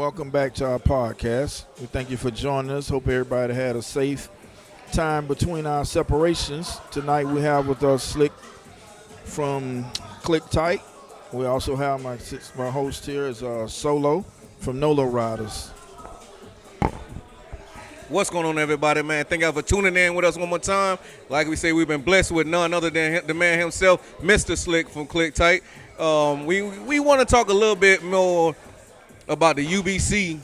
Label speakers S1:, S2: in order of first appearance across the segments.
S1: welcome back to our podcast. We thank you for joining us. Hope everybody had a safe time between our separations. Tonight we have with us Slick from ClickTight. We also have my host here is Solo from Nolo Riders.
S2: What's going on, everybody, man? Thank y'all for tuning in with us one more time. Like we say, we've been blessed with none other than the man himself, Mr. Slick from ClickTight. We want to talk a little bit more about the UBC,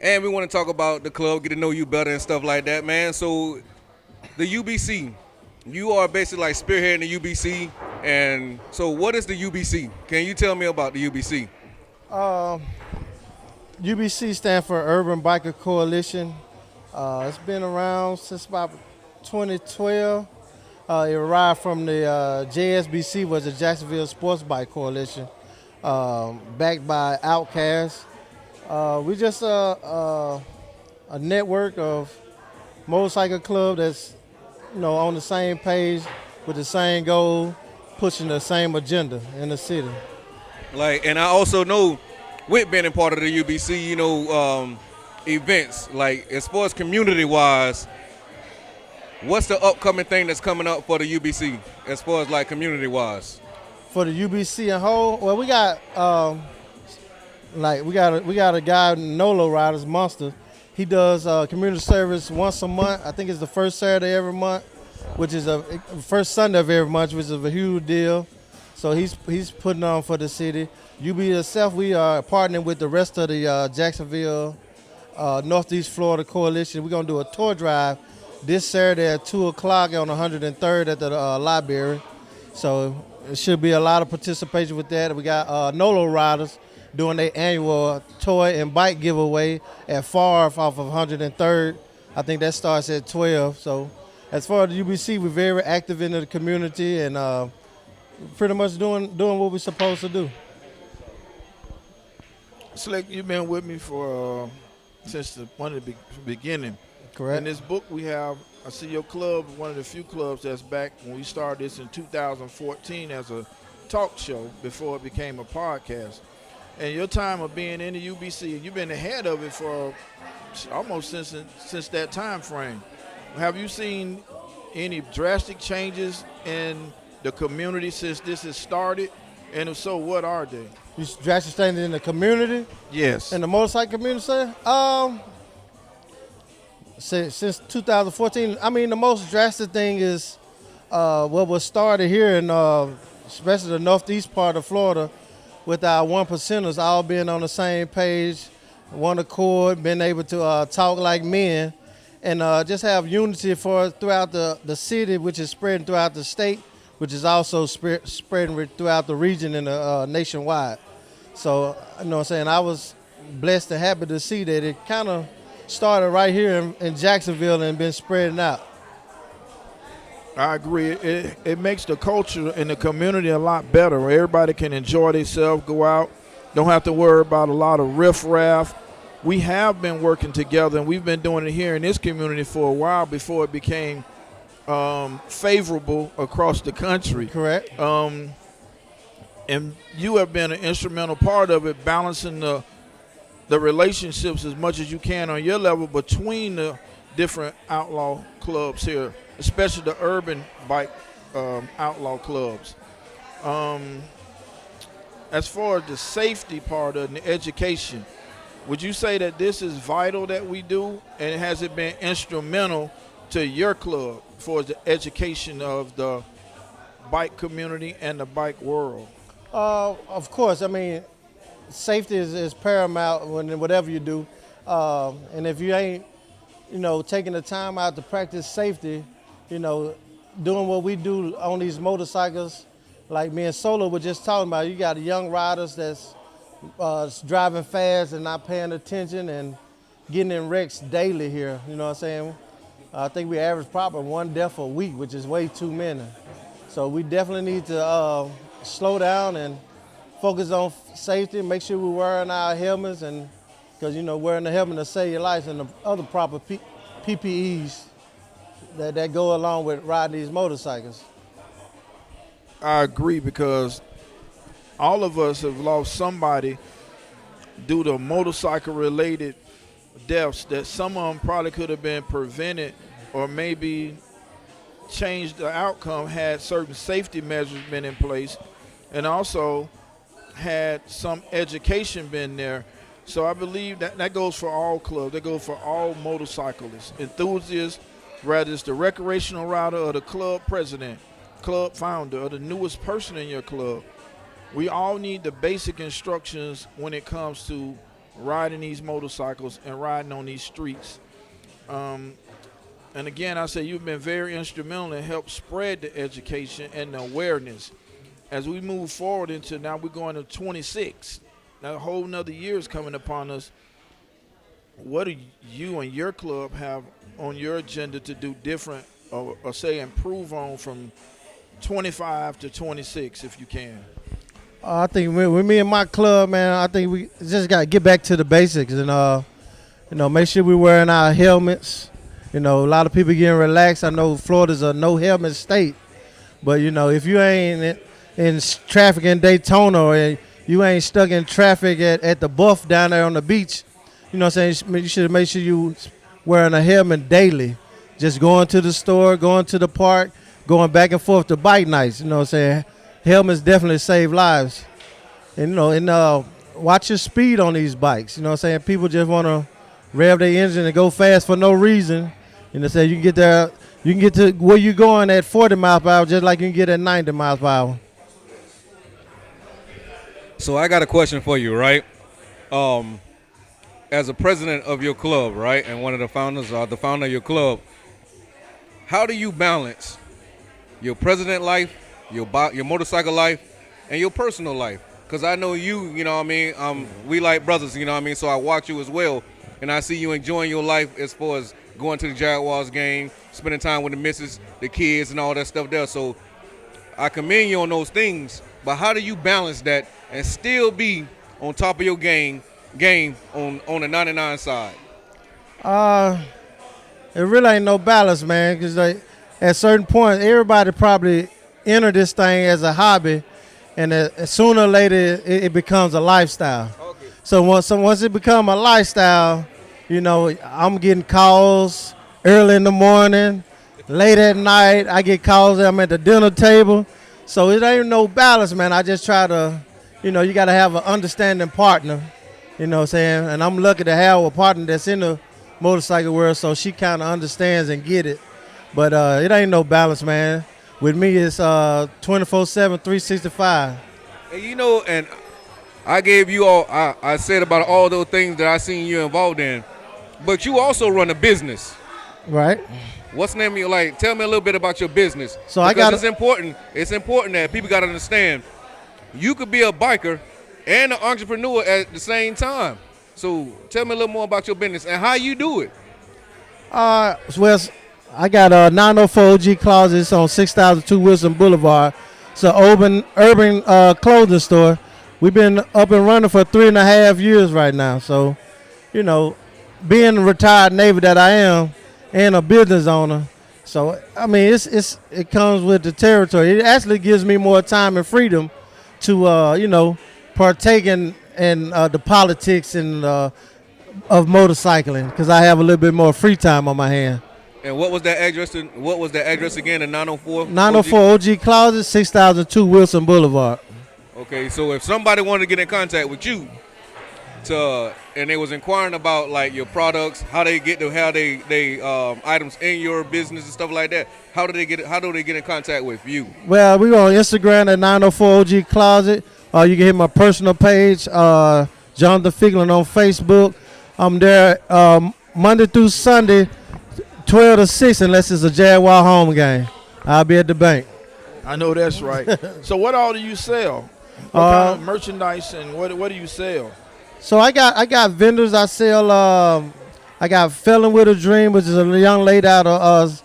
S2: and we want to talk about the club, get to know you better and stuff like that, man. So the UBC, you are basically like spearheading the UBC, and so what is the UBC? Can you tell me about the UBC?
S3: UBC stands for Urban Biker Coalition. It's been around since about 2012. It arrived from the JSBC, was the Jacksonville Sports Bike Coalition, backed by Outcast. We just a network of motorcycle club that's on the same page with the same goal, pushing the same agenda in the city.
S2: And I also know with being a part of the UBC, events, like as far as community-wise, what's the upcoming thing that's coming up for the UBC as far as like community-wise?
S3: For the UBC and whole, well, we got we got a guy, Nolo Riders Monster. He does community service once a month. I think it's the first Saturday every month, which is the first Sunday of every month, which is a huge deal. So he's putting on for the city. UB itself, we are partnering with the rest of the Jacksonville, Northeast Florida Coalition. We're going to do a tour drive this Saturday at 2 o'clock on 103rd at the library. So it should be a lot of participation with that. We got Nolo Riders doing their annual toy and bike giveaway at Favre off of 103rd. I think that starts at 12. So as far as the UBC, we're very active in the community and pretty much doing what we're supposed to do.
S1: Slick, you've been with me for since the beginning.
S3: Correct.
S1: In this book we have, I see your club, one of the few clubs that's back when we started this in 2014 as a talk show before it became a podcast. And your time of being in the UBC, you've been ahead of it for almost since that time frame. Have you seen any drastic changes in the community since this has started? And if so, what are they?
S3: You drastic changes in the community?
S1: Yes.
S3: In the motorcycle community, sir? Since 2014, I mean, the most drastic thing is what was started here in especially the northeast part of Florida with our one percenters all being on the same page, one accord, being able to talk like men, and just have unity throughout the city, which is spreading throughout the state, which is also spreading throughout the region and nationwide. So, you know what I'm saying, I was blessed and happy to see that it kind of started right here in Jacksonville and been spreading out.
S1: I agree. It makes the culture in the community a lot better. Everybody can enjoy themselves, go out, don't have to worry about a lot of riffraff. We have been working together, and we've been doing it here in this community for a while before it became favorable across the country.
S3: Correct.
S1: And you have been an instrumental part of it, balancing the relationships as much as you can on your level between the different outlaw clubs here, especially the urban bike outlaw clubs. As far as the safety part of the education, would you say that this is vital that we do, and has it been instrumental to your club for the education of the bike community and the bike world?
S3: Of course. I mean, safety is paramount when whatever you do. And if you ain't, taking the time out to practice safety, doing what we do on these motorcycles, like me and Solo were just talking about, you got young riders that's driving fast and not paying attention and getting in wrecks daily here, you know what I'm saying? I think we average probably one death a week, which is way too many. So we definitely need to slow down and focus on safety, make sure we're wearing our helmets, and because wearing the helmet to save your life, and the other proper PPEs that go along with riding these motorcycles.
S1: I agree, because all of us have lost somebody due to motorcycle-related deaths that some of them probably could have been prevented or maybe changed the outcome had certain safety measures been in place, and also had some education been there. So I believe that goes for all clubs. That goes for all motorcyclists, enthusiasts, whether it's the recreational rider or the club president, club founder, or the newest person in your club. We all need the basic instructions when it comes to riding these motorcycles and riding on these streets. And again, I say you've been very instrumental in help spread the education and the awareness. As we move forward into now, we're going to 26. Now a whole nother year is coming upon us. What do you and your club have on your agenda to do different or say improve on from 25 to 26 if you can?
S3: I think with me and my club, man, I think we just got to get back to the basics and, make sure we're wearing our helmets. A lot of people getting relaxed. I know Florida's a no helmet state, but if you ain't in traffic in Daytona or you ain't stuck in traffic at the buff down there on the beach, you should make sure you wearing a helmet daily. Just going to the store, going to the park, going back and forth to bike nights. Helmets definitely save lives. And watch your speed on these bikes. People just want to rev their engine and go fast for no reason. You can get there, you can get to where you're going at 40 miles per hour just like you can get at 90 miles per hour.
S2: So I got a question for you, right? As a president of your club, right, and one of the founders, or the founder of your club, how do you balance your president life, your motorcycle life, and your personal life? Because I know you, we like brothers, so I watch you as well, and I see you enjoying your life as far as going to the Jaguars game, spending time with the missus, the kids, and all that stuff there. So I commend you on those things, but how do you balance that and still be on top of your game on the 99 side?
S3: It really ain't no balance, man, because at certain points, everybody probably enter this thing as a hobby, and sooner or later it becomes a lifestyle.
S2: Okay.
S3: So once it becomes a lifestyle, I'm getting calls early in the morning, late at night. I get calls. I'm at the dinner table. So it ain't no balance, man. I just try to, you got to have an understanding partner, And I'm lucky to have a partner that's in the motorcycle world, so she kind of understands and get it. But it ain't no balance, man. With me, it's 24/7, 365.
S2: And and I gave you all, I said about all those things that I seen you involved in, but you also run a business.
S3: Right.
S2: What's the name of your, tell me a little bit about your business.
S3: So
S2: it's important that people got to understand you could be a biker and an entrepreneur at the same time. So tell me a little more about your business and how you do it.
S3: Well, I got a 904 OG Closets on 6002 Wilson Boulevard. It's an urban clothing store. We've been up and running for 3.5 years right now. So, being a retired Navy that I am and a business owner, so I mean it comes with the territory. It actually gives me more time and freedom to partake in the politics and of motorcycling, because I have a little bit more free time on my hand.
S2: And what was that address? What was that address again? The 904.
S3: 904 OG Closet, 6002 Wilson Boulevard.
S2: Okay, so if somebody wanted to get in contact with you, and they was inquiring about like your products, how they get items in your business and stuff like that, how do they get in contact with you? Well,
S3: we on Instagram at 904 OG Closet. You can hit my personal page, Jonathan Ficklen on Facebook. I'm there Monday through Sunday, 12 to 6, unless it's a Jaguar home game. I'll be at the bank.
S1: I know that's right. So what all do you sell? What kind of merchandise and what do you sell?
S3: So I got vendors. I sell. I got Felon with a Dream, which is a young lady out of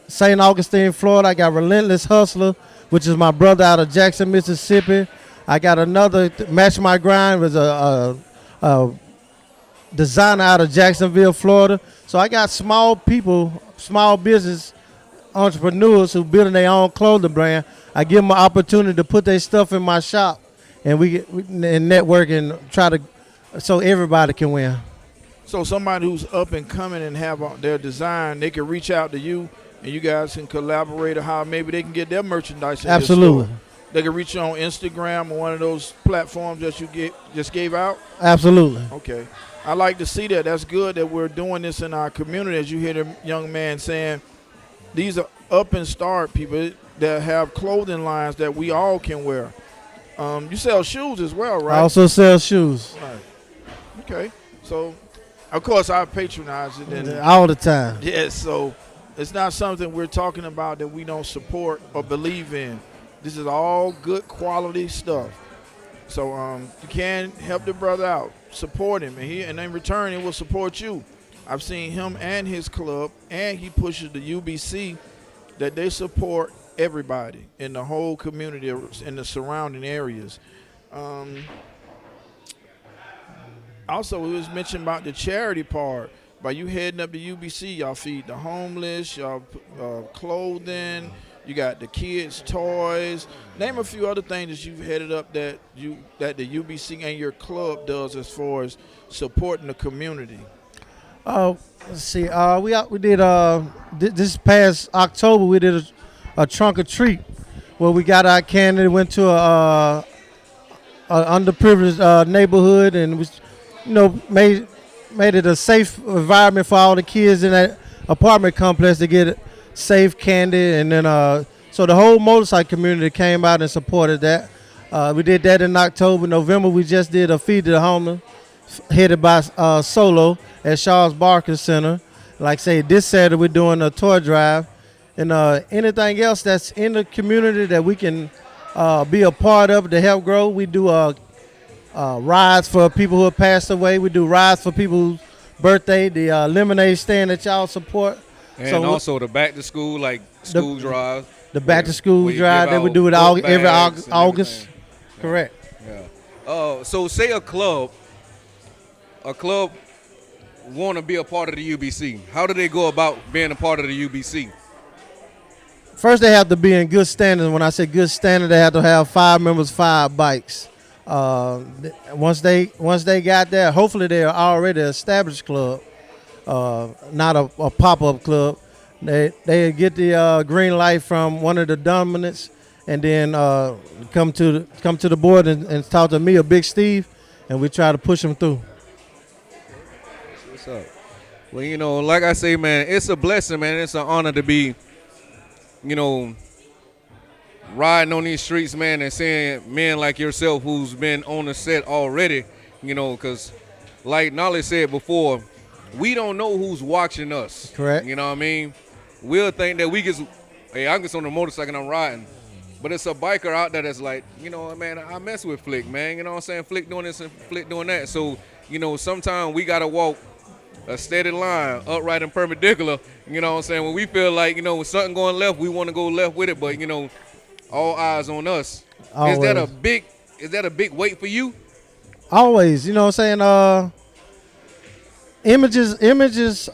S3: St. Augustine, Florida. I got Relentless Hustler, which is my brother out of Jackson, Mississippi. I got another Match My Grind, was a designer out of Jacksonville, Florida. So I got small business entrepreneurs who building their own clothing brand. I give them an opportunity to put their stuff in my shop, and we network and try to so everybody can win.
S1: So somebody who's up and coming and have their design, they can reach out to you, and you guys can collaborate on how maybe they can get their merchandise in
S3: Absolutely.
S1: your store. They can reach you on Instagram or one of those platforms that you just gave out?
S3: Absolutely.
S1: Okay. I like to see that. That's good that we're doing this in our community. As you hear the young man saying, these are up and start people that have clothing lines that we all can wear. You sell shoes as well, right?
S3: I also sell shoes.
S1: Right. Okay. So, of course, I patronize it. And
S3: all the time.
S1: yes, so it's not something we're talking about that we don't support or believe in. This is all good quality stuff. So you can help the brother out, support him, and in return, he will support you. I've seen him and his club, and he pushes the UBC that they support everybody in the whole community in the surrounding areas. Also, we was mentioning about the charity part. By you heading up to UBC, y'all feed the homeless, y'all clothing, you got the kids' toys. Name a few other things that you've headed up that the UBC and your club does as far as supporting the community.
S3: Let's see. We did this past October. We did a trunk or treat where we got our candy. Went to a underprivileged neighborhood and was, made it a safe environment for all the kids in that apartment complex to get safe candy. And then so the whole motorcycle community came out and supported that. We did that in October. November, we just did a feed to the homeless headed by Solo at Charles Barker Center. Like I say, this Saturday we're doing a toy drive. And anything else that's in the community that we can be a part of to help grow. We do rides for people who have passed away. We do rides for people's birthday, the lemonade stand that y'all support.
S2: And
S3: so
S2: also the back to school, like school drive.
S3: The back to school drive that we do it every August. Correct.
S2: Yeah. So say a club want to be a part of the UBC. How do they go about being a part of the UBC?
S3: First, they have to be in good standing. When I say good standing, they have to have 5 members, 5 bikes. Once they got there, hopefully they're already an established club, not a pop-up club. They get the green light from one of the dominants, and then come to the board and talk to me or Big Steve, and we try to push them through.
S2: What's up? Well, like I say, man, it's a blessing, man. It's an honor to be, riding on these streets, man, and seeing men like yourself who's been on the set already, because like Nolly said before, we don't know who's watching us.
S3: Correct.
S2: You know what I mean? We'll think that I'm just on the motorcycle and I'm riding. But it's a biker out there that's like, man, I mess with Flick, man. You know what I'm saying? Flick doing this and Flick doing that. So, sometimes we got to walk a steady line, upright and perpendicular. You know what I'm saying? When we feel like, when something going left, we want to go left with it. But, all eyes on us.
S3: Always.
S2: Is that a big weight for you?
S3: Always. You know what I'm saying? Images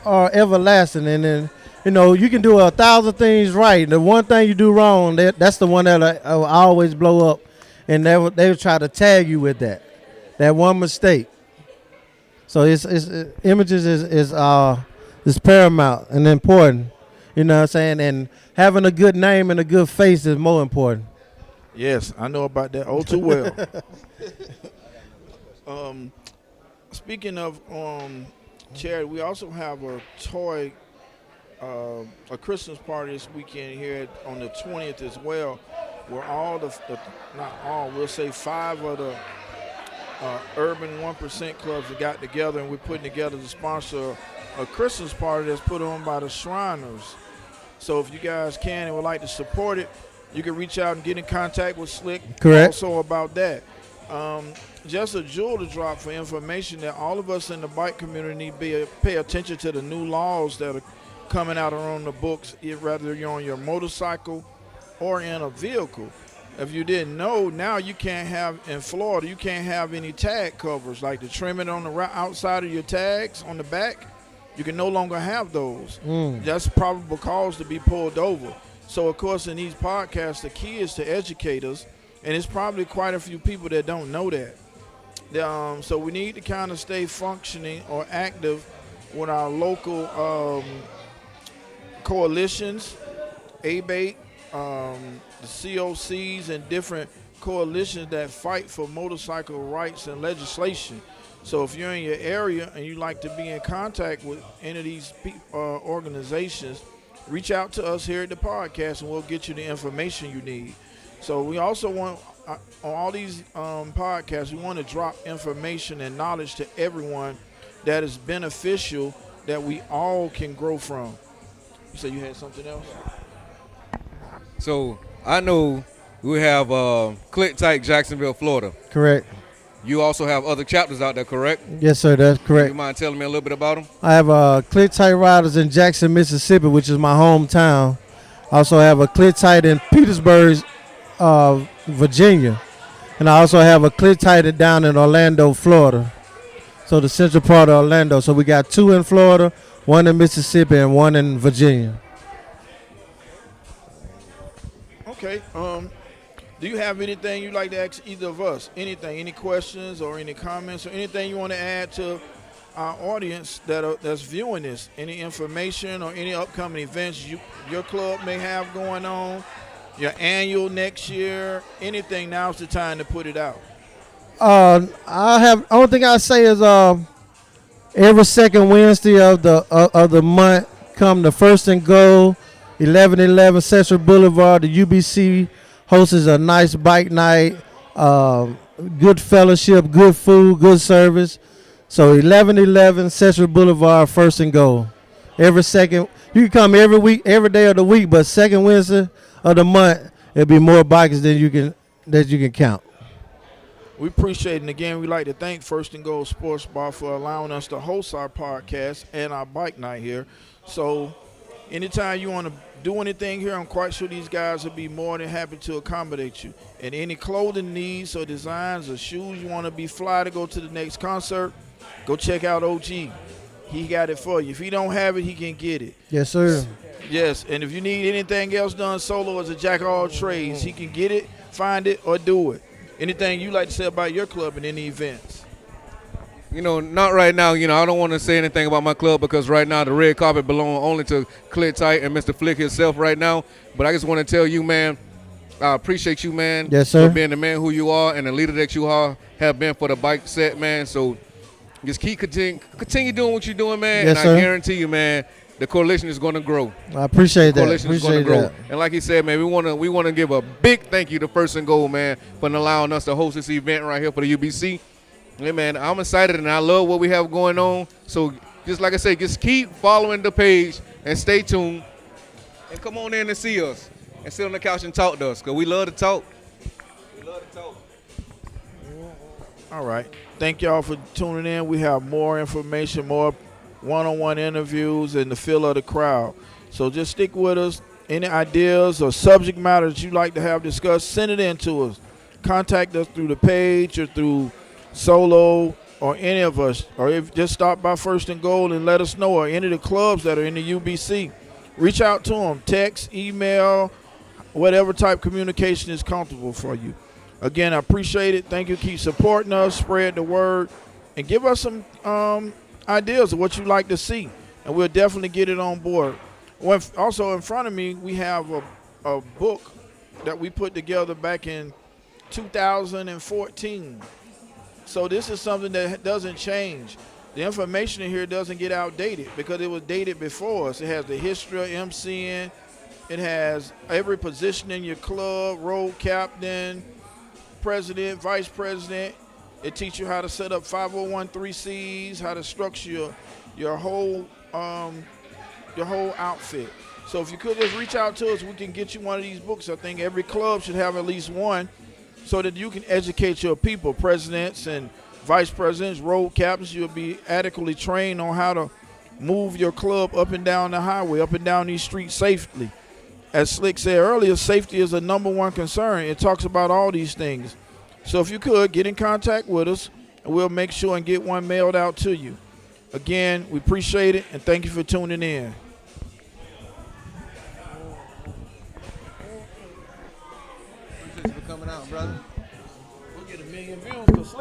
S3: are everlasting. And then, you can do 1,000 things right. The one thing you do wrong, that's the one that will always blow up. And they will try to tag you with that one mistake. So images is paramount and important. You know what I'm saying? And having a good name and a good face is more important.
S1: Yes, I know about that all too well. Speaking of charity, we also have a toy, a Christmas party this weekend here on the 20th as well, where not all, we'll say 5 of the urban 1% clubs that got together, and we're putting together to sponsor a Christmas party that's put on by the Shriners. So if you guys can and would like to support it, you can reach out and get in contact with Slick.
S3: Correct.
S1: Also about that. Just a jewel to drop for information that all of us in the bike community need to pay attention to the new laws that are coming out on the books, whether you're on your motorcycle or in a vehicle. If you didn't know, now you can't have, in Florida, you can't have any tag covers, like the trimming on the outside of your tags on the back. You can no longer have those. That's probable cause to be pulled over. So, of course, in these podcasts, the key is to educate us, and it's probably quite a few people that don't know that. So we need to kind of stay functioning or active with our local coalitions, ABATE, the COCs, and different coalitions that fight for motorcycle rights and legislation. So if you're in your area and you like to be in contact with any of these organizations, reach out to us here at the podcast and we'll get you the information you need. So we also want, on all these podcasts, we want to drop information and knowledge to everyone that is beneficial, that we all can grow from. You said you had something else?
S2: So I know we have ClickTight Jacksonville, Florida.
S3: Correct.
S2: You also have other chapters out there, correct?
S3: Yes, sir. That's correct.
S2: You mind telling me a little bit about them?
S3: I have ClickTight Riders in Jackson, Mississippi, which is my hometown. I also have a ClickTight in Petersburg, Virginia. And I also have a ClickTight down in Orlando, Florida. So the central part of Orlando. So we got 2 in Florida, 1 in Mississippi, and 1 in Virginia.
S1: Okay. Do you have anything you'd like to ask either of us? Anything, any questions or any comments or anything you want to add to our audience that's viewing this? Any information or any upcoming events your club may have going on? Your annual next year? Anything, now's the time to put it out. Only thing I say is
S3: every second Wednesday of the month, come the First and Goal, 1111 Central Boulevard, the UBC hosts a nice bike night, good fellowship, good food, good service. So 1111 Central Boulevard, First and Goal. Every second, you can come every week, every day of the week, but second Wednesday of the month, it'll be more bikers than you can count.
S1: We appreciate it. And again, we'd like to thank First and Goal Sports Bar for allowing us to host our podcast and our bike night here. So anytime you want to do anything here, I'm quite sure these guys will be more than happy to accommodate you. And any clothing needs or designs or shoes you want to be fly to go to the next concert, go check out OG. He got it for you. If he don't have it, he can get it.
S3: Yes, sir.
S1: Yes, and if you need anything else done solo as a jack of all trades, he can get it, find it, or do it. Anything you like to say about your club and any events?
S2: Not right now. I don't want to say anything about my club because right now the red carpet belongs only to ClickTight and Mr. Fick himself right now. But I just want to tell you, man, I appreciate you, man.
S3: Yes, sir.
S2: For being the man who you are and the leader that you have been for the bike set, man. So just continue doing what you're doing, man.
S3: Yes,
S2: and
S3: sir.
S2: I guarantee you, man, the coalition is going to grow.
S3: I appreciate that.
S2: Coalition is going to grow. And like he said, man, we want to give a big thank you to First and Goal, man, for allowing us to host this event right here for the UBC. Hey, man, I'm excited and I love what we have going on. So just like I said, just keep following the page and stay tuned. And come on in and see us and sit on the couch and talk to us because we love to talk. We love to talk.
S1: All right. Thank y'all for tuning in. We have more information, more one-on-one interviews, and the feel of the crowd. So just stick with us. Any ideas or subject matter that you'd like to have discussed, send it in to us. Contact us through the page or through Solo or any of us. Or if just stop by First and Goal and let us know, or any of the clubs that are in the UBC. Reach out to them. Text, email, whatever type communication is comfortable for you. Again, I appreciate it. Thank you. Keep supporting us. Spread the word. And give us some ideas of what you'd like to see. And we'll definitely get it on board. Also, in front of me, we have a book that we put together back in 2014. So this is something that doesn't change. The information in here doesn't get outdated because it was dated before us. It has the history of MCing. It has every position in your club, road captain, president, vice president. It teaches you how to set up 501(c)(3)s, how to structure your whole outfit. So if you could just reach out to us, we can get you one of these books. I think every club should have at least one so that you can educate your people, presidents and vice presidents, road captains. You'll be adequately trained on how to move your club up and down the highway, up and down these streets safely. As Slick said earlier, safety is a #1 concern. It talks about all these things. So if you could, get in contact with us, and we'll make sure and get one mailed out to you. Again, we appreciate it, and thank you for tuning in.
S2: Appreciate you for coming out, brother.
S1: We'll get 1 million views.